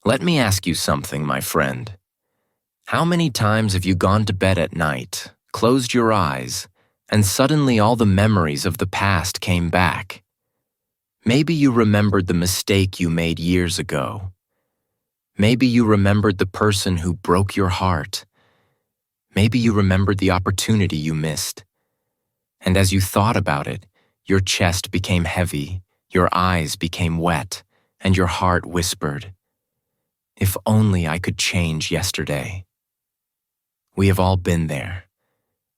Let me ask you something, my friend. How many times have you gone to bed at night, closed your eyes, and suddenly all the memories of the past came back? Maybe you remembered the mistake you made years ago. Maybe you remembered the person who broke your heart. Maybe you remembered the opportunity you missed. And as you thought about it, your chest became heavy, your eyes became wet, and your heart whispered, "If only I could change yesterday." We have all been there.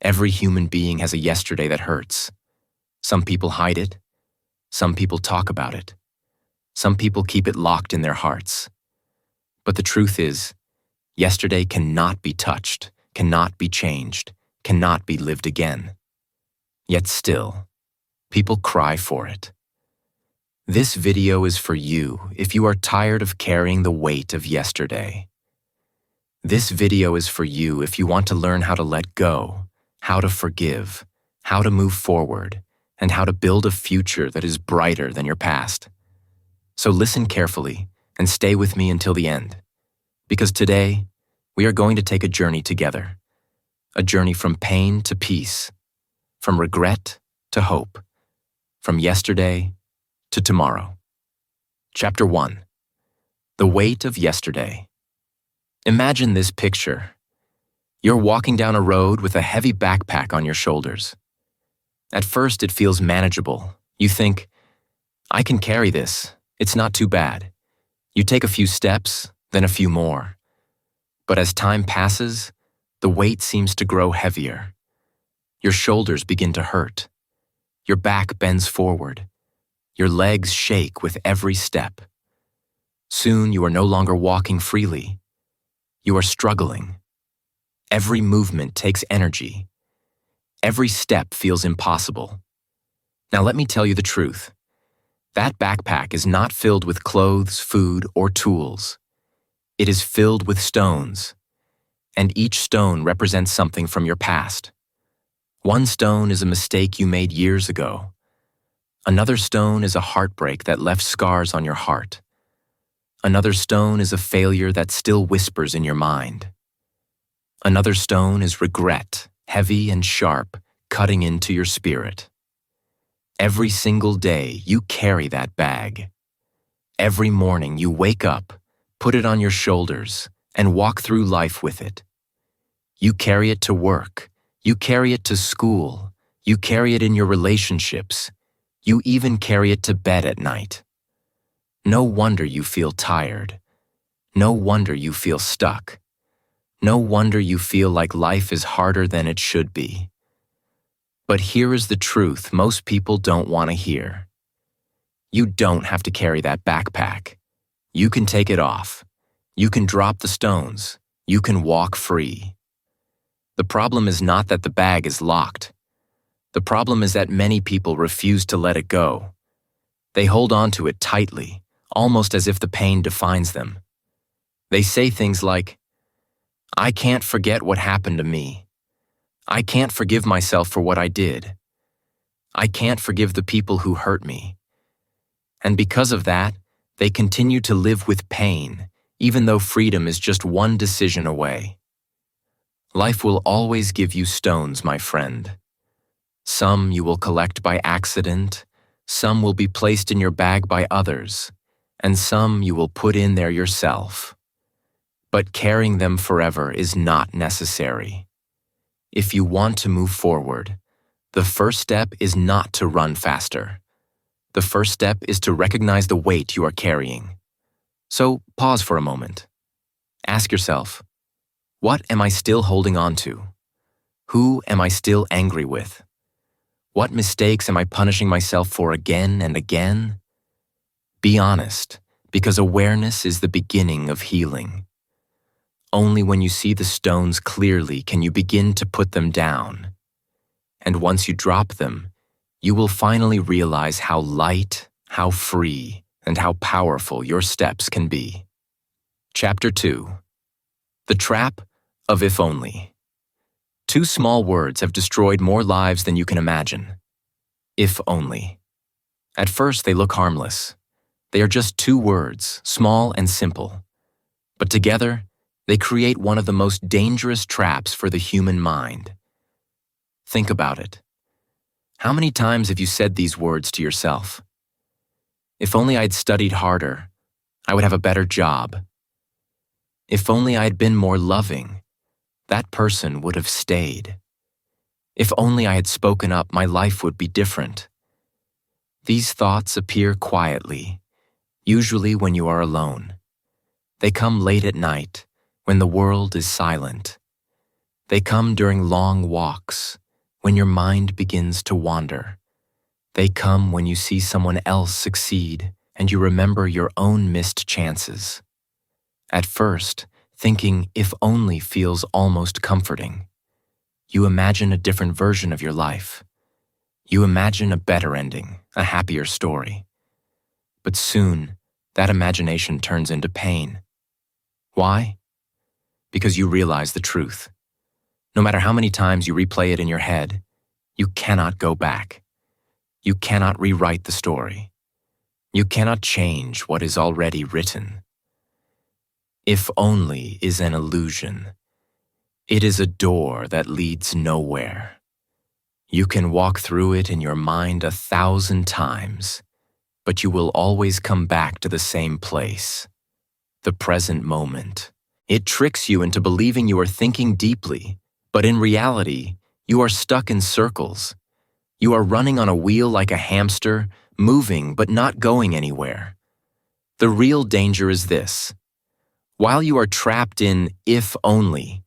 Every human being has a yesterday that hurts. Some people hide it. Some people talk about it. Some people keep it locked in their hearts. But the truth is, yesterday cannot be touched, cannot be changed, cannot be lived again. Yet still, people cry for it. This video is for you if you are tired of carrying the weight of yesterday. This video is for you if you want to learn how to let go, how to forgive, how to move forward, and how to build a future that is brighter than your past. So listen carefully and stay with me until the end, because today we are going to take a journey together, a journey from pain to peace, from regret to hope, from yesterday to tomorrow. Chapter 1. The Weight of Yesterday. Imagine this picture. You're walking down a road with a heavy backpack on your shoulders. At first, it feels manageable. You think, I can carry this. It's not too bad. You take a few steps, then a few more. But as time passes, the weight seems to grow heavier. Your shoulders begin to hurt. Your back bends forward. Your legs shake with every step. Soon, you are no longer walking freely. You are struggling. Every movement takes energy. Every step feels impossible. Now let me tell you the truth. That backpack is not filled with clothes, food, or tools. It is filled with stones, and each stone represents something from your past. One stone is a mistake you made years ago. Another stone is a heartbreak that left scars on your heart. Another stone is a failure that still whispers in your mind. Another stone is regret, heavy and sharp, cutting into your spirit. Every single day, you carry that bag. Every morning, you wake up, put it on your shoulders, and walk through life with it. You carry it to work. You carry it to school. You carry it in your relationships. You even carry it to bed at night. No wonder you feel tired. No wonder you feel stuck. No wonder you feel like life is harder than it should be. But here is the truth most people don't want to hear. You don't have to carry that backpack. You can take it off. You can drop the stones. You can walk free. The problem is not that the bag is locked. The problem is that many people refuse to let it go. They hold on to it tightly, almost as if the pain defines them. They say things like, I can't forget what happened to me. I can't forgive myself for what I did. I can't forgive the people who hurt me. And because of that, they continue to live with pain, even though freedom is just one decision away. Life will always give you stones, my friend. Some you will collect by accident, some will be placed in your bag by others, and some you will put in there yourself. But carrying them forever is not necessary. If you want to move forward, the first step is not to run faster. The first step is to recognize the weight you are carrying. So pause for a moment. Ask yourself, what am I still holding on to? Who am I still angry with? What mistakes am I punishing myself for again and again? Be honest, because awareness is the beginning of healing. Only when you see the stones clearly can you begin to put them down. And once you drop them, you will finally realize how light, how free, and how powerful your steps can be. Chapter 2. The Trap of If Only. 2 small words have destroyed more lives than you can imagine. If only. At first, they look harmless. They are just 2 words, small and simple. But together, they create one of the most dangerous traps for the human mind. Think about it. How many times have you said these words to yourself? If only I'd studied harder, I would have a better job. If only I had been more loving, that person would have stayed. If only I had spoken up, my life would be different. These thoughts appear quietly, usually when you are alone. They come late at night, when the world is silent. They come during long walks, when your mind begins to wander. They come when you see someone else succeed and you remember your own missed chances. At first, thinking "if only" feels almost comforting. You imagine a different version of your life. You imagine a better ending, a happier story. But soon, that imagination turns into pain. Why? Because you realize the truth. No matter how many times you replay it in your head, you cannot go back. You cannot rewrite the story. You cannot change what is already written. If only is an illusion. It is a door that leads nowhere. You can walk through it in your mind 1,000 times, but you will always come back to the same place, the present moment. It tricks you into believing you are thinking deeply, but in reality, you are stuck in circles. You are running on a wheel like a hamster, moving but not going anywhere. The real danger is this. While you are trapped in "if only,"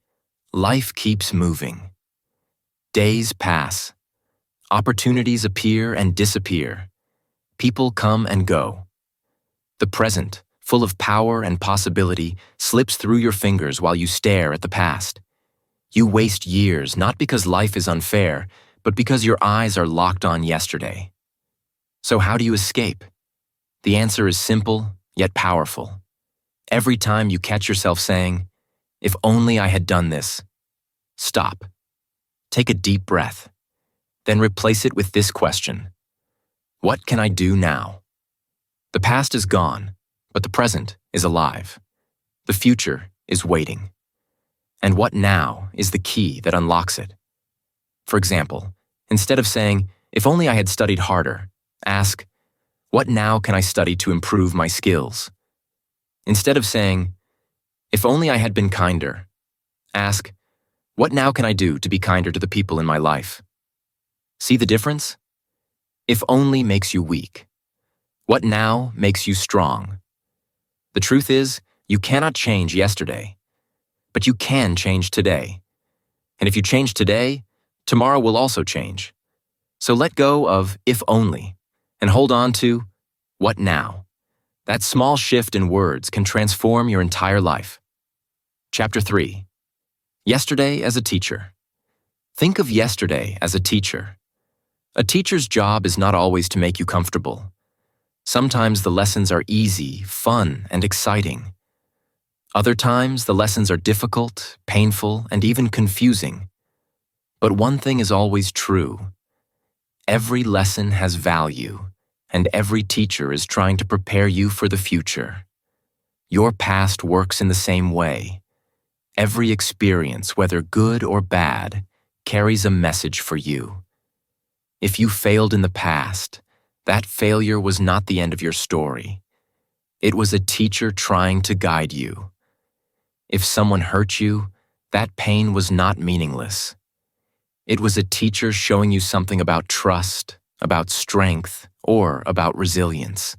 life keeps moving. Days pass. Opportunities appear and disappear. People come and go. The present, full of power and possibility, slips through your fingers while you stare at the past. You waste years not because life is unfair, but because your eyes are locked on yesterday. So how do you escape? The answer is simple, yet powerful. Every time you catch yourself saying, "If only I had done this," stop. Take a deep breath. Then replace it with this question. What can I do now? The past is gone, but the present is alive. The future is waiting. And what now is the key that unlocks it? For example, instead of saying, "If only I had studied harder," ask, "What now can I study to improve my skills?" Instead of saying, "If only I had been kinder," ask, "What now can I do to be kinder to the people in my life?" See the difference? If only makes you weak. What now makes you strong. The truth is, you cannot change yesterday, but you can change today. And if you change today, tomorrow will also change. So let go of "if only" and hold on to "what now." That small shift in words can transform your entire life. Chapter 3. Yesterday as a teacher. Think of yesterday as a teacher. A teacher's job is not always to make you comfortable. Sometimes the lessons are easy, fun, and exciting. Other times the lessons are difficult, painful, and even confusing. But one thing is always true. Every lesson has value, and every teacher is trying to prepare you for the future. Your past works in the same way. Every experience, whether good or bad, carries a message for you. If you failed in the past, that failure was not the end of your story. It was a teacher trying to guide you. If someone hurt you, that pain was not meaningless. It was a teacher showing you something about trust, about strength, or about resilience.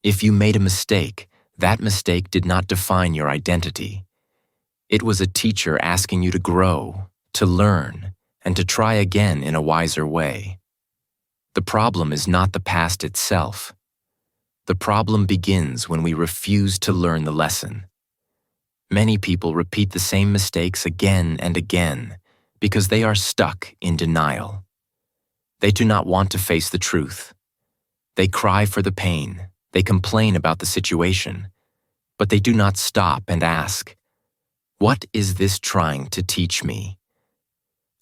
If you made a mistake, that mistake did not define your identity. It was a teacher asking you to grow, to learn, and to try again in a wiser way. The problem is not the past itself. The problem begins when we refuse to learn the lesson. Many people repeat the same mistakes again and again because they are stuck in denial. They do not want to face the truth. They cry for the pain, they complain about the situation, but they do not stop and ask, "What is this trying to teach me?"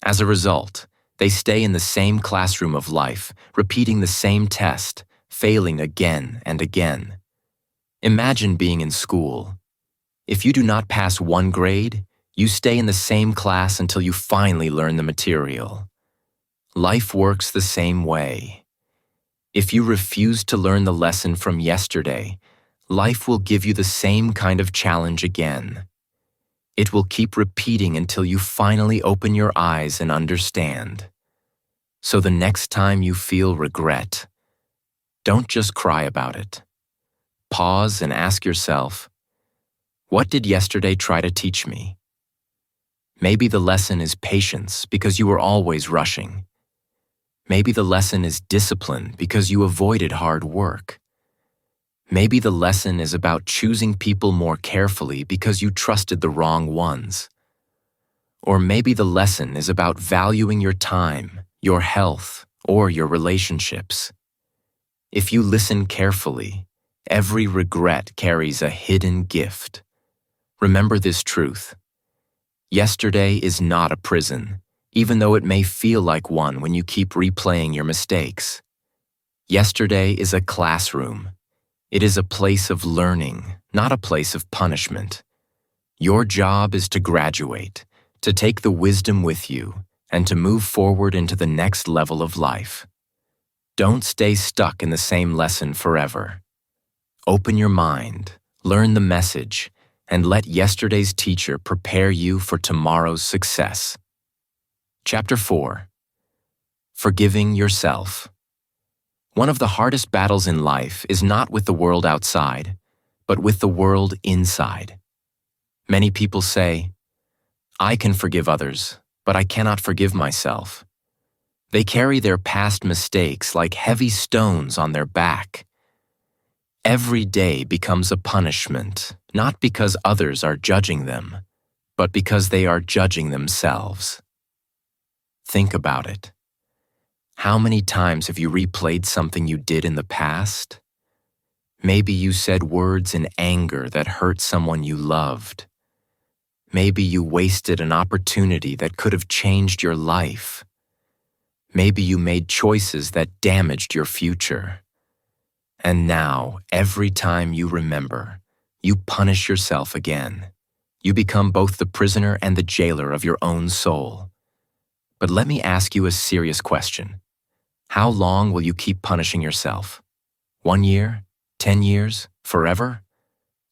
As a result, they stay in the same classroom of life, repeating the same test, failing again and again. Imagine being in school. If you do not pass one grade, you stay in the same class until you finally learn the material. Life works the same way. If you refuse to learn the lesson from yesterday, life will give you the same kind of challenge again. It will keep repeating until you finally open your eyes and understand. So the next time you feel regret, don't just cry about it. Pause and ask yourself, what did yesterday try to teach me? Maybe the lesson is patience because you were always rushing. Maybe the lesson is discipline because you avoided hard work. Maybe the lesson is about choosing people more carefully because you trusted the wrong ones. Or maybe the lesson is about valuing your time, your health, or your relationships. If you listen carefully, every regret carries a hidden gift. Remember this truth. Yesterday is not a prison, even though it may feel like one when you keep replaying your mistakes. Yesterday is a classroom. It is a place of learning, not a place of punishment. Your job is to graduate, to take the wisdom with you, and to move forward into the next level of life. Don't stay stuck in the same lesson forever. Open your mind, learn the message, and let yesterday's teacher prepare you for tomorrow's success. Chapter 4. Forgiving Yourself. One of the hardest battles in life is not with the world outside, but with the world inside. Many people say, I can forgive others, but I cannot forgive myself. They carry their past mistakes like heavy stones on their back. Every day becomes a punishment, not because others are judging them, but because they are judging themselves. Think about it. How many times have you replayed something you did in the past? Maybe you said words in anger that hurt someone you loved. Maybe you wasted an opportunity that could have changed your life. Maybe you made choices that damaged your future. And now, every time you remember, you punish yourself again. You become both the prisoner and the jailer of your own soul. But let me ask you a serious question. How long will you keep punishing yourself? 1 year? 10 years? Forever?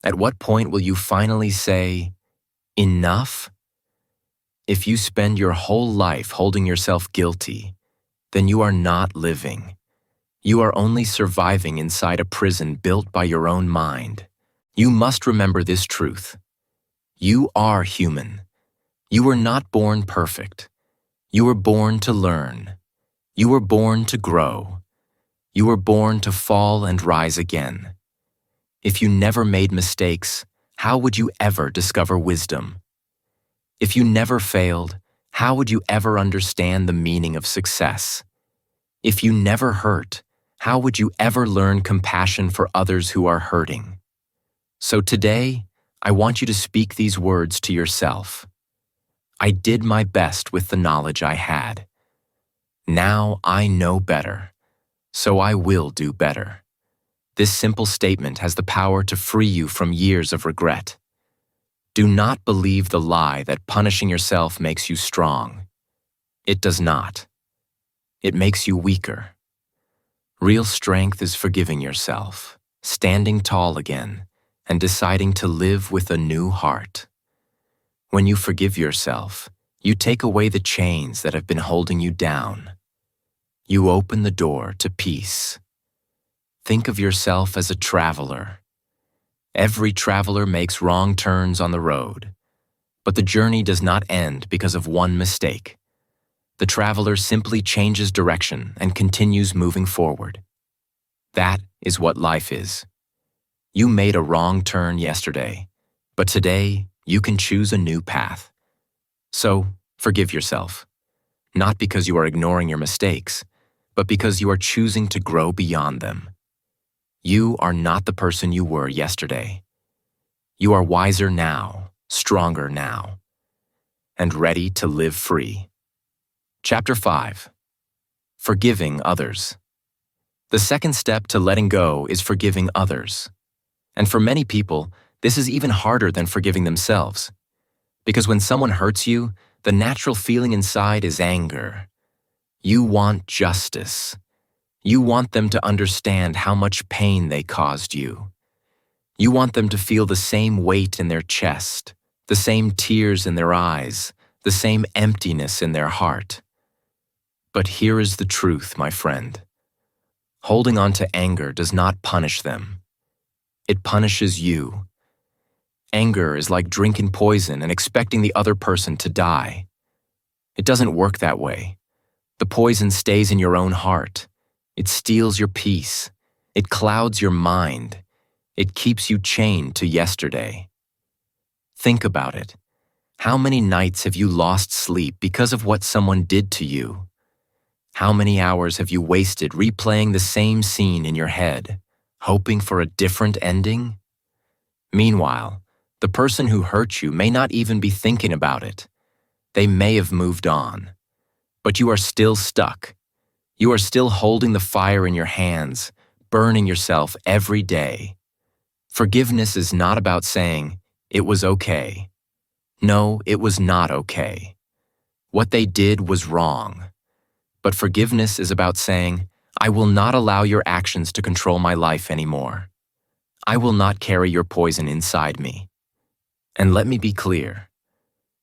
At what point will you finally say, enough? If you spend your whole life holding yourself guilty, then you are not living. You are only surviving inside a prison built by your own mind. You must remember this truth. You are human. You were not born perfect. You were born to learn. You were born to grow. You were born to fall and rise again. If you never made mistakes, how would you ever discover wisdom? If you never failed, how would you ever understand the meaning of success? If you never hurt, how would you ever learn compassion for others who are hurting? So today, I want you to speak these words to yourself. I did my best with the knowledge I had. Now I know better, so I will do better. This simple statement has the power to free you from years of regret. Do not believe the lie that punishing yourself makes you strong. It does not. It makes you weaker. Real strength is forgiving yourself, standing tall again, and deciding to live with a new heart. When you forgive yourself, you take away the chains that have been holding you down. You open the door to peace. Think of yourself as a traveler. Every traveler makes wrong turns on the road, but the journey does not end because of one mistake. The traveler simply changes direction and continues moving forward. That is what life is. You made a wrong turn yesterday, but today you can choose a new path. So, forgive yourself, not because you are ignoring your mistakes, but because you are choosing to grow beyond them. You are not the person you were yesterday. You are wiser now, stronger now, and ready to live free. Chapter 5. Forgiving Others. The second step to letting go is forgiving others. And for many people, This is even harder than forgiving themselves. Because when someone hurts you, the natural feeling inside is anger. You want justice. You want them to understand how much pain they caused you. You want them to feel the same weight in their chest, the same tears in their eyes, the same emptiness in their heart. But here is the truth, my friend. Holding on to anger does not punish them. It punishes you. Anger is like drinking poison and expecting the other person to die. It doesn't work that way. The poison stays in your own heart. It steals your peace. It clouds your mind. It keeps you chained to yesterday. Think about it. How many nights have you lost sleep because of what someone did to you? How many hours have you wasted replaying the same scene in your head, hoping for a different ending? Meanwhile, the person who hurt you may not even be thinking about it. They may have moved on. But you are still stuck. You are still holding the fire in your hands, burning yourself every day. Forgiveness is not about saying, "It was okay." No, it was not okay. What they did was wrong. But forgiveness is about saying, "I will not allow your actions to control my life anymore. I will not carry your poison inside me." And let me be clear.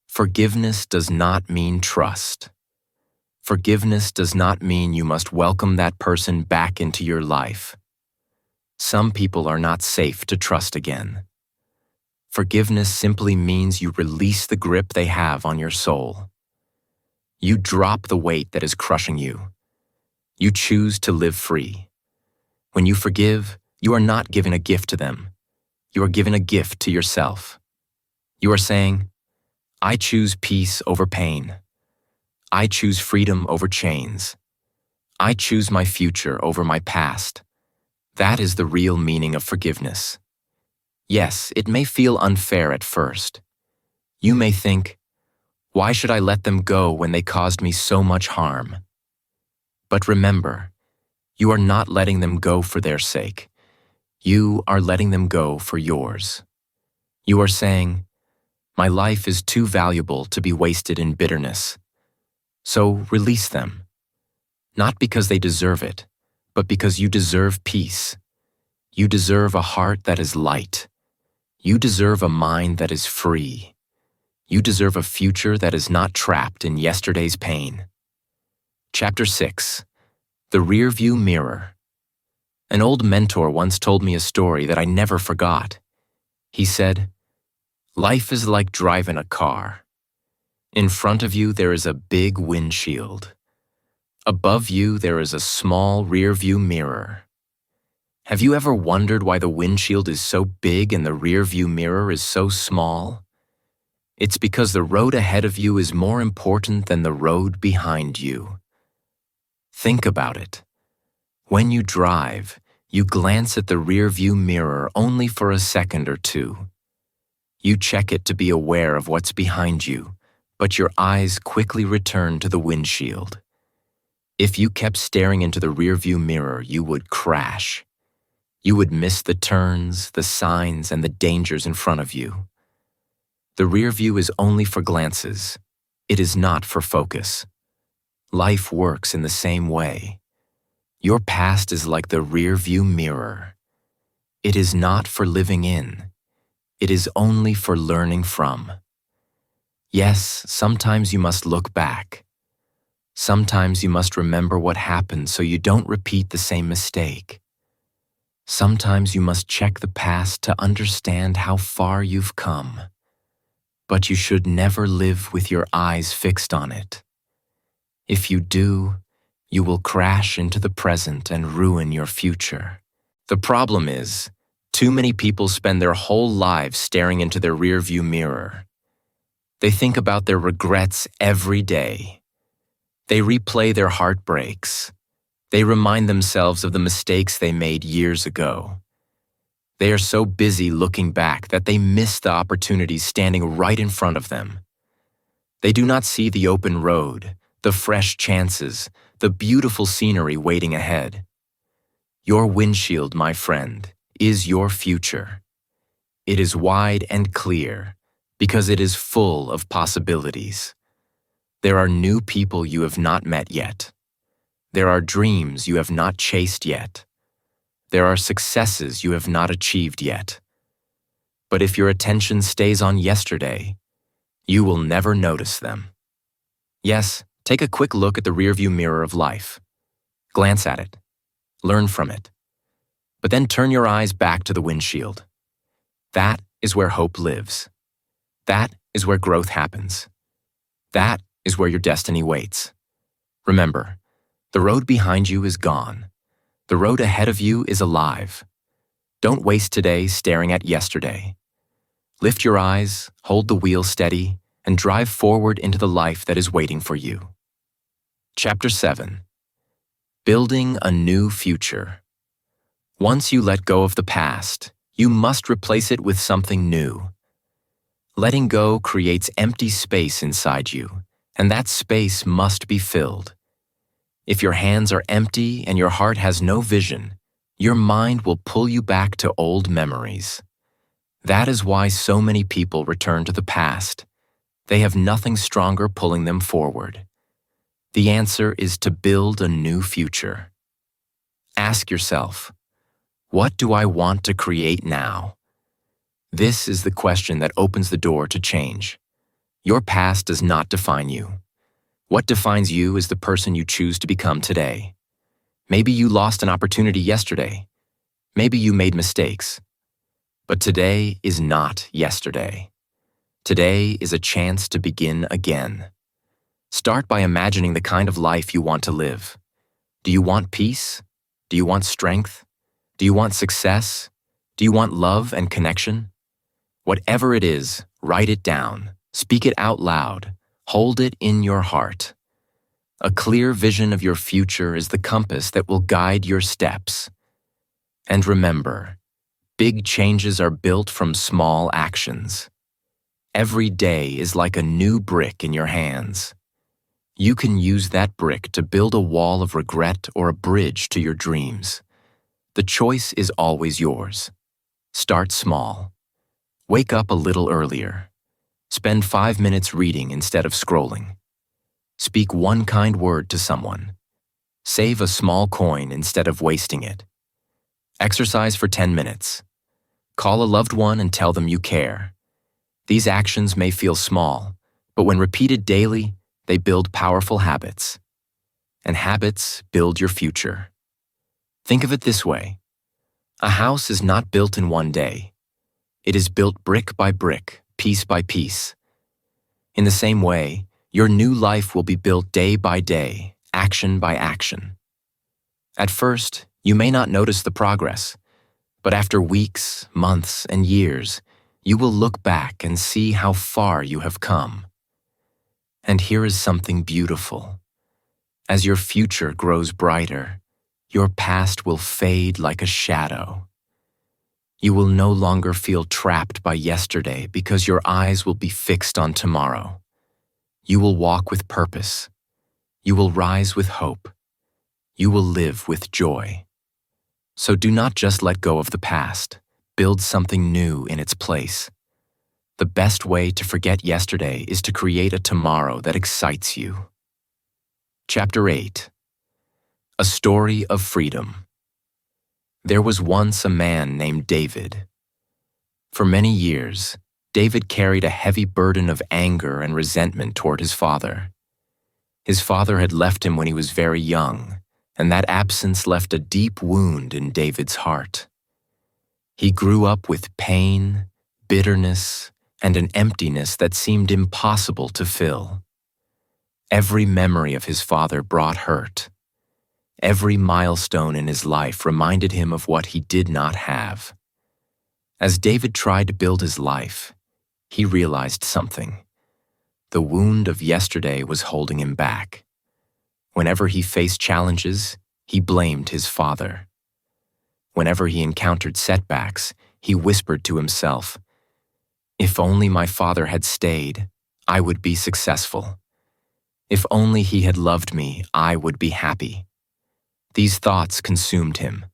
Forgiveness does not mean trust. Forgiveness does not mean you must welcome that person back into your life. Some people are not safe to trust again. Forgiveness simply means you release the grip they have on your soul. You drop the weight that is crushing you. You choose to live free. When you forgive, you are not giving a gift to them. You are giving a gift to yourself. You are saying, "I choose peace over pain. I choose freedom over chains. I choose my future over my past." That is the real meaning of forgiveness. Yes, it may feel unfair at first. You may think, "Why should I let them go when they caused me so much harm?" But remember, you are not letting them go for their sake. You are letting them go for yours. You are saying, "My life is too valuable to be wasted in bitterness." So release them. Not because they deserve it, but because you deserve peace. You deserve a heart that is light. You deserve a mind that is free. You deserve a future that is not trapped in yesterday's pain. Chapter 6. The Rearview Mirror. An old mentor once told me a story that I never forgot. He said, "Life is like driving a car. In front of you there is a big windshield. Above you there is a small rearview mirror. Have you ever wondered why the windshield is so big and the rearview mirror is so small? It's because the road ahead of you is more important than the road behind you." Think about it. When you drive, you glance at the rearview mirror only for a second or two. You check it to be aware of what's behind you, but your eyes quickly return to the windshield. If you kept staring into the rearview mirror, you would crash. You would miss the turns, the signs, and the dangers in front of you. The rear view is only for glances. It is not for focus. Life works in the same way. Your past is like the rear view mirror. It is not for living in. It is only for learning from. Yes, sometimes you must look back. Sometimes you must remember what happened so you don't repeat the same mistake. Sometimes you must check the past to understand how far you've come. But you should never live with your eyes fixed on it. If you do, you will crash into the present and ruin your future. The problem is, too many people spend their whole lives staring into their rearview mirror. They think about their regrets every day. They replay their heartbreaks. They remind themselves of the mistakes they made years ago. They are so busy looking back that they miss the opportunities standing right in front of them. They do not see the open road, the fresh chances, the beautiful scenery waiting ahead. Your windshield, my friend, is your future. It is wide and clear because it is full of possibilities. There are new people you have not met yet. There are dreams you have not chased yet. There are successes you have not achieved yet. But if your attention stays on yesterday, you will never notice them. Yes, take a quick look at the rearview mirror of life. Glance at it. Learn from it. But then turn your eyes back to the windshield. That is where hope lives. That is where growth happens. That is where your destiny waits. Remember, the road behind you is gone. The road ahead of you is alive. Don't waste today staring at yesterday. Lift your eyes, hold the wheel steady, and drive forward into the life that is waiting for you. Chapter 7. Building a New Future. Once you let go of the past, you must replace it with something new. Letting go creates empty space inside you, and that space must be filled. If your hands are empty and your heart has no vision, your mind will pull you back to old memories. That is why so many people return to the past. They have nothing stronger pulling them forward. The answer is to build a new future. Ask yourself, what do I want to create now? This is the question that opens the door to change. Your past does not define you. What defines you is the person you choose to become today. Maybe you lost an opportunity yesterday. Maybe you made mistakes. But today is not yesterday. Today is a chance to begin again. Start by imagining the kind of life you want to live. Do you want peace? Do you want strength? Do you want success? Do you want love and connection? Whatever it is, write it down, speak it out loud, hold it in your heart. A clear vision of your future is the compass that will guide your steps. And remember, big changes are built from small actions. Every day is like a new brick in your hands. You can use that brick to build a wall of regret or a bridge to your dreams. The choice is always yours. Start small. Wake up a little earlier. Spend 5 minutes reading instead of scrolling. Speak one kind word to someone. Save a small coin instead of wasting it. Exercise for 10 minutes. Call a loved one and tell them you care. These actions may feel small, but when repeated daily, they build powerful habits. And habits build your future. Think of it this way. A house is not built in one day. It is built brick by brick, piece by piece. In the same way, your new life will be built day by day, action by action. At first, you may not notice the progress, but after weeks, months, and years, you will look back and see how far you have come. And here is something beautiful. As your future grows brighter, your past will fade like a shadow. You will no longer feel trapped by yesterday because your eyes will be fixed on tomorrow. You will walk with purpose. You will rise with hope. You will live with joy. So do not just let go of the past. Build something new in its place. The best way to forget yesterday is to create a tomorrow that excites you. Chapter 8. A Story of Freedom. There was once a man named David. For many years, David carried a heavy burden of anger and resentment toward his father. His father had left him when he was very young, and that absence left a deep wound in David's heart. He grew up with pain, bitterness, and an emptiness that seemed impossible to fill. Every memory of his father brought hurt. Every milestone in his life reminded him of what he did not have. As David tried to build his life, he realized something. The wound of yesterday was holding him back. Whenever he faced challenges, he blamed his father. Whenever he encountered setbacks, he whispered to himself, "If only my father had stayed, I would be successful. If only he had loved me, I would be happy." These thoughts consumed him.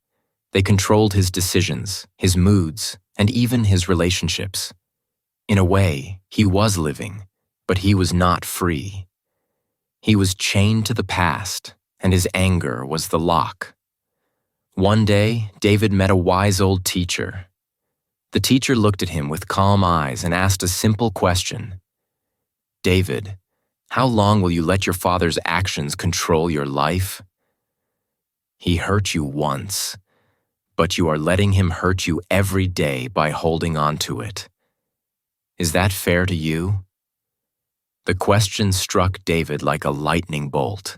They controlled his decisions, his moods, and even his relationships. In a way, he was living, but he was not free. He was chained to the past, and his anger was the lock. One day, David met a wise old teacher. The teacher looked at him with calm eyes and asked a simple question. "David, how long will you let your father's actions control your life?" "He hurt you once, but you are letting him hurt you every day by holding on to it. Is that fair to you?" The question struck David like a lightning bolt.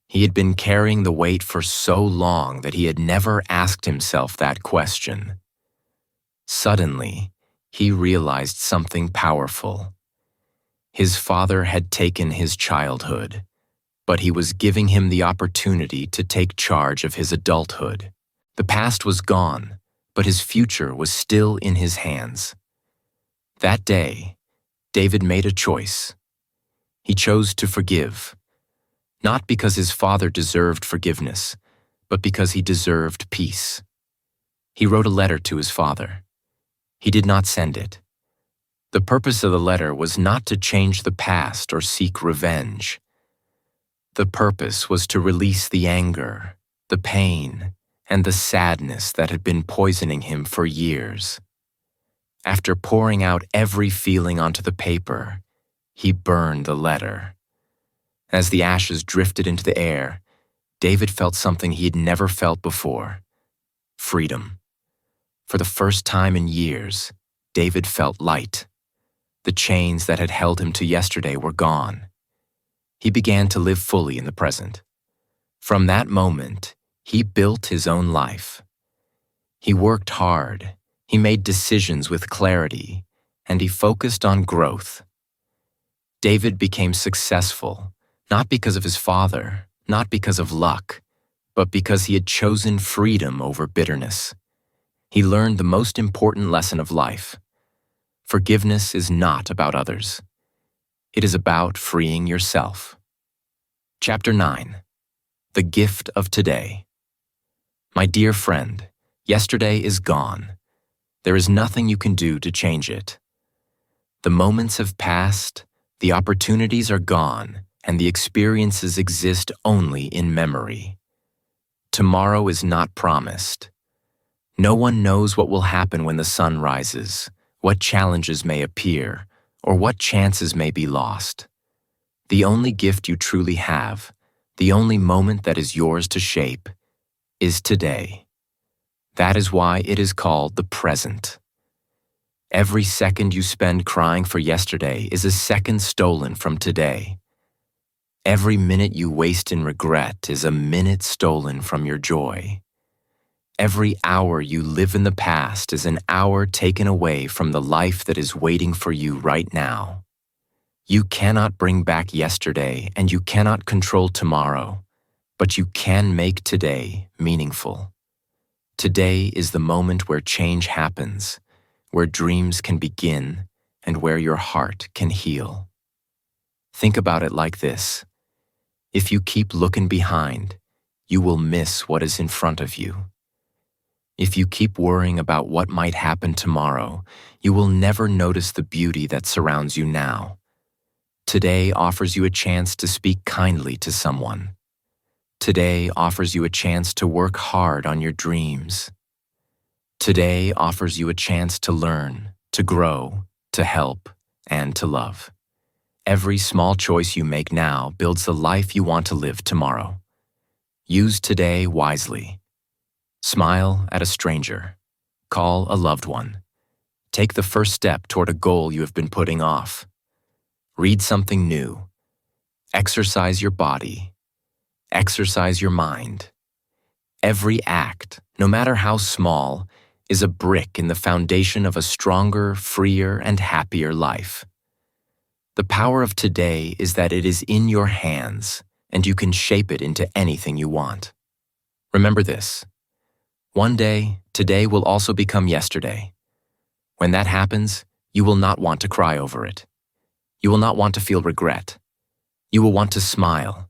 He had been carrying the weight for so long that he had never asked himself that question. Suddenly, he realized something powerful. His father had taken his childhood, but he was giving him the opportunity to take charge of his adulthood. The past was gone, but his future was still in his hands. That day, David made a choice. He chose to forgive, not because his father deserved forgiveness, but because he deserved peace. He wrote a letter to his father. He did not send it. The purpose of the letter was not to change the past or seek revenge. The purpose was to release the anger, the pain, and the sadness that had been poisoning him for years. After pouring out every feeling onto the paper, he burned the letter. As the ashes drifted into the air, David felt something he had never felt before: freedom. For the first time in years, David felt light. The chains that had held him to yesterday were gone. He began to live fully in the present. From that moment, he built his own life. He worked hard, he made decisions with clarity, and he focused on growth. David became successful, not because of his father, not because of luck, but because he had chosen freedom over bitterness. He learned the most important lesson of life. Forgiveness is not about others. It is about freeing yourself. Chapter 9. The Gift of Today. My dear friend, yesterday is gone. There is nothing you can do to change it. The moments have passed, the opportunities are gone, and the experiences exist only in memory. Tomorrow is not promised. No one knows what will happen when the sun rises, what challenges may appear, or what chances may be lost. The only gift you truly have, the only moment that is yours to shape, is today. That is why it is called the present. Every second you spend crying for yesterday is a second stolen from today. Every minute you waste in regret is a minute stolen from your joy. Every hour you live in the past is an hour taken away from the life that is waiting for you right now. You cannot bring back yesterday and you cannot control tomorrow, but you can make today meaningful. Today is the moment where change happens, where dreams can begin, and where your heart can heal. Think about it like this. If you keep looking behind, you will miss what is in front of you. If you keep worrying about what might happen tomorrow, you will never notice the beauty that surrounds you now. Today offers you a chance to speak kindly to someone. Today offers you a chance to work hard on your dreams. Today offers you a chance to learn, to grow, to help, and to love. Every small choice you make now builds the life you want to live tomorrow. Use today wisely. Smile at a stranger. Call a loved one. Take the first step toward a goal you have been putting off. Read something new. Exercise your body. Exercise your mind. Every act, no matter how small, is a brick in the foundation of a stronger, freer, and happier life. The power of today is that it is in your hands, and you can shape it into anything you want. Remember this. One day, today will also become yesterday. When that happens, you will not want to cry over it. You will not want to feel regret. You will want to smile.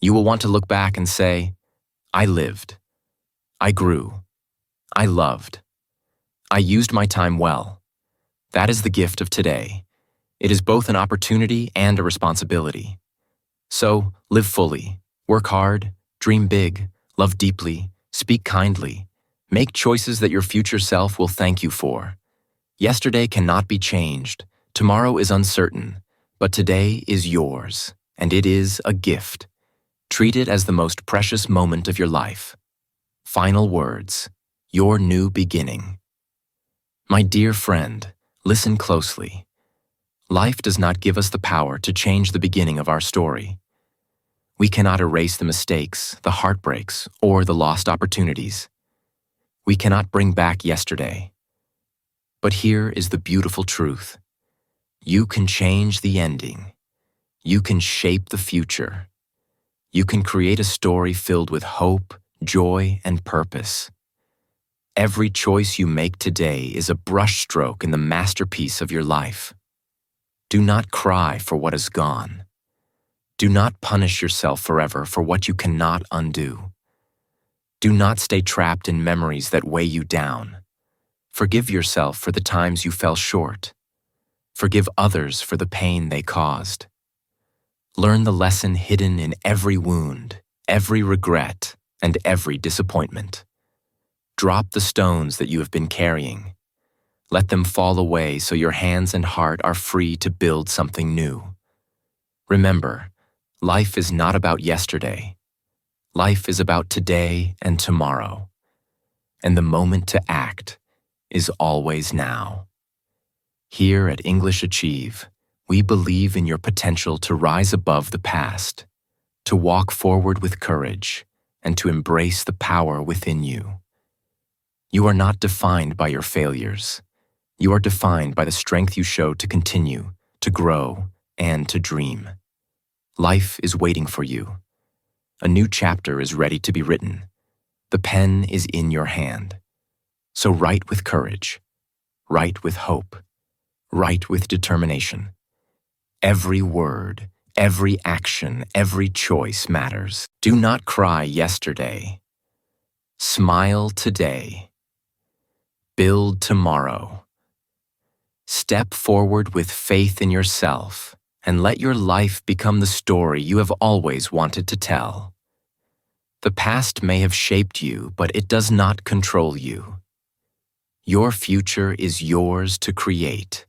You will want to look back and say, I lived. I grew. I loved. I used my time well. That is the gift of today. It is both an opportunity and a responsibility. So, live fully, work hard, dream big, love deeply, speak kindly, make choices that your future self will thank you for. Yesterday cannot be changed, tomorrow is uncertain, but today is yours, and it is a gift. Treat it as the most precious moment of your life. Final words, your new beginning. My dear friend, listen closely. Life does not give us the power to change the beginning of our story. We cannot erase the mistakes, the heartbreaks, or the lost opportunities. We cannot bring back yesterday. But here is the beautiful truth. You can change the ending. You can shape the future. You can create a story filled with hope, joy, and purpose. Every choice you make today is a brushstroke in the masterpiece of your life. Do not cry for what is gone. Do not punish yourself forever for what you cannot undo. Do not stay trapped in memories that weigh you down. Forgive yourself for the times you fell short. Forgive others for the pain they caused. Learn the lesson hidden in every wound, every regret, and every disappointment. Drop the stones that you have been carrying. Let them fall away so your hands and heart are free to build something new. Remember, life is not about yesterday. Life is about today and tomorrow. And the moment to act is always now. Here at English Achieve, we believe in your potential to rise above the past, to walk forward with courage, and to embrace the power within you. You are not defined by your failures. You are defined by the strength you show to continue, to grow, and to dream. Life is waiting for you. A new chapter is ready to be written. The pen is in your hand. So write with courage. Write with hope. Write with determination. Every word, every action, every choice matters. Do not cry yesterday. Smile today. Build tomorrow. Step forward with faith in yourself and let your life become the story you have always wanted to tell. The past may have shaped you, but it does not control you. Your future is yours to create.